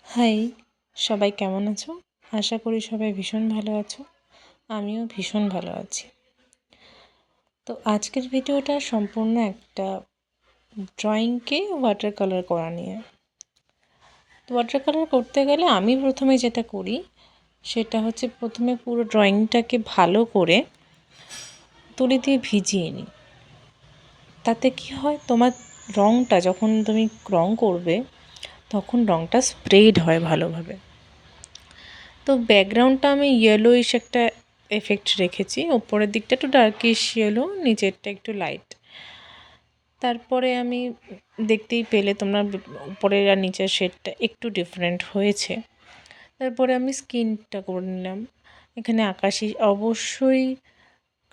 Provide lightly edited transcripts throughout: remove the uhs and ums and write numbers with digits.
High, সবাই কেমন আছো? আশা করি সবাই ভীষণ ভালো আছো। আমিও ভীষণ ভালো আছি। তো আজকের ভিডিওটা সম্পূর্ণ একটা ড্রয়িংকে ওয়াটার কালার করা নিয়ে। তো ওয়াটার কালার করতে গেলে আমি প্রথমে যেটা করি সেটা হচ্ছে প্রথমে পুরো ড্রয়িংটাকে ভালো করে তুলি দিয়ে ভিজিয়ে নিই। তাতে কি হয়, তোমার রঙটা যখন তুমি রঙ করবে তখন রঙটা স্প্রেড হয় ভালোভাবে। তো ব্যাকগ্রাউন্ডটা আমি ইয়েলোইশ একটা এফেক্ট রেখেছি, ওপরের দিকটা একটু ডার্কিশ ইয়েলো, নিচেরটা একটু লাইট। তারপরে আমি দেখতেই পেলে তোমরা উপরের আর নিচের শেডটা একটু ডিফারেন্ট হয়েছে। তারপরে আমি স্কিনটা করে নিলাম। এখানে আকাশি, অবশ্যই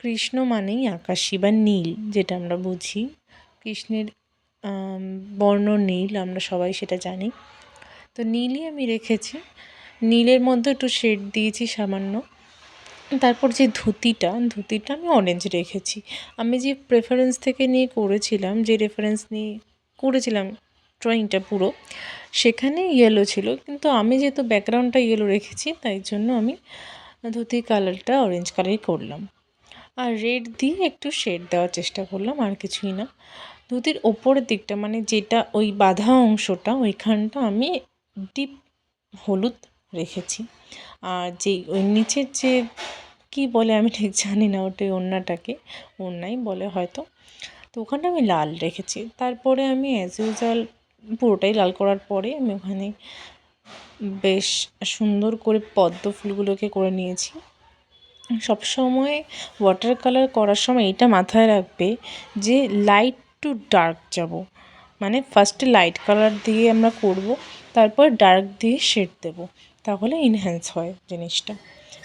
কৃষ্ণ মানেই আকাশি বা নীল, যেটা আমরা বুঝি। কৃষ্ণের বর্ণ নীল, আমরা সবাই সেটা জানি। তো নীলই আমি রেখেছি, নীলের মধ্যে একটু শেড দিয়েছি সামান্য। তারপর যে ধুতিটা আমি অরেঞ্জ রেখেছি। আমি যে প্রেফারেন্স থেকে নিয়ে করেছিলাম, যে রেফারেন্স নিয়ে করেছিলাম ড্রয়িংটা পুরো, সেখানে ইয়েলো ছিল, কিন্তু আমি যেহেতু ব্যাকগ্রাউন্ডটা ইয়েলো রেখেছি তাই জন্য আমি ধুতির কালারটা অরেঞ্জ কালারই করলাম। আর রেড দিয়ে একটু শেড দেওয়ার চেষ্টা করলাম, আর কিছুই না। ধুতির ওপরের দিকটা মানে যেটা ওই বাঁধা অংশটা, ওইখানটা আমি ডিপ হলুদ রেখেছি। আর যেই ওই নিচের যে কী বলে আমি ঠিক জানি না, ওটাই ওড়নাটাকে ওড়নাই বলে হয়তো, তো ওখানটা আমি লাল রেখেছি। তারপরে আমি অ্যাজ ইউজুয়াল পুরোটাই লাল করার পরে আমি ওখানে বেশ সুন্দর করে পদ্ম ফুলগুলোকে করে নিয়েছি। সবসময় ওয়াটার কালার করার সময় এটা মাথায় রাখবে যে লাইট টু ডার্ক যাব, মানে ফার্স্টে লাইট কালার দিয়ে আমরা করব, তারপর ডার্ক দিয়ে শেড দেব, তাহলে এনহ্যান্স হয় জিনিসটা।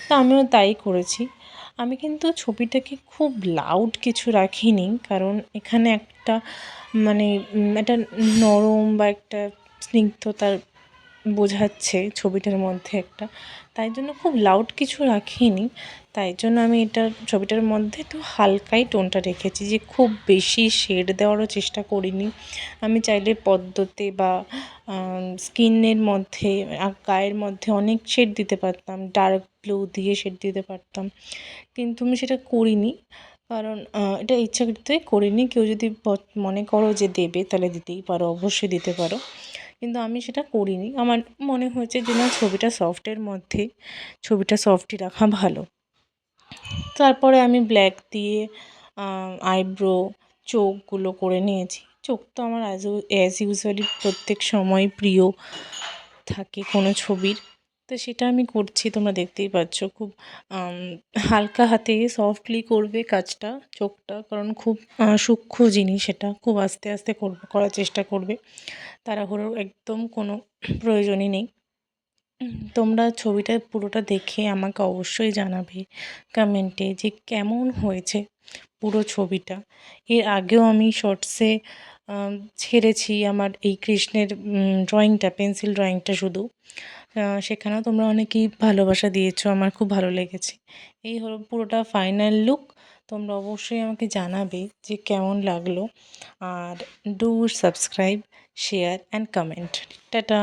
তো আমিও তাই করেছি। আমি কিন্তু ছবিটাকে খুব লাউড কিছু রাখিনি, কারণ এখানে একটা মানে একটা নরম বা একটা স্নিগ্ধতার বোঝাচ্ছে ছবিটার মধ্যে একটা, তাই জন্য খুব লাউড কিছু রাখিনি। তাই জন্য আমি ছবিটার মধ্যে একটু হালকাই টোনটা রেখেছি, যে খুব বেশি শেড দেওয়ারও চেষ্টা করিনি। আমি চাইলে পদ্মতে বা স্কিনের মধ্যে, গায়ের মধ্যে অনেক শেড দিতে পারতাম, ডার্ক ব্লু দিয়ে শেড দিতে পারতাম, কিন্তু আমি সেটা করিনি। কারণ এটা ইচ্ছাকৃতই করিনি। কেউ যদি মনে করো যে দেবে, তাহলে দিতেই পারো, অবশ্যই দিতে পারো, কিন্তু আমি সেটা করিনি। আমার মনে হয়েছে যে না, ছবিটা সফটের মধ্যে, ছবিটা সফটই রাখা ভালো। তারপরে আমি ব্ল্যাক দিয়ে আইব্রো, চোখগুলো করে নিয়েছি। চোখ তো আমার অ্যাজ ইউজুয়ালি প্রত্যেক সময় প্রিয় থাকে কোনো ছবির, তো সেটা আমি করছি, তোমরা দেখতেই পাচ্ছ। খুব হালকা হাতে সফটলি করবে কাজটা, চোখটা, কারণ খুব সূক্ষ্ম জিনিস, এটা খুব আস্তে আস্তে করার চেষ্টা করবে, তাড়াহুড়োর একদম কোনো প্রয়োজনই নেই। তোমরা ছবিটা পুরোটা দেখে আমাকে অবশ্যই জানাবে কমেন্টে যে কেমন হয়েছে পুরো ছবিটা। এর আগেও আমি শর্টসে ছেড়েছি আমার এই কৃষ্ণের ড্রয়িংটা, পেন্সিল ড্রয়িংটা শুধু, সেখানেও তোমরা অনেকেই ভালোবাসা দিয়েছো, আমার খুব ভালো লেগেছে। এই হলো পুরোটা ফাইনাল লুক। তোমরা অবশ্যই আমাকে জানাবে যে কেমন লাগলো, আর do subscribe, share and comment. Tata.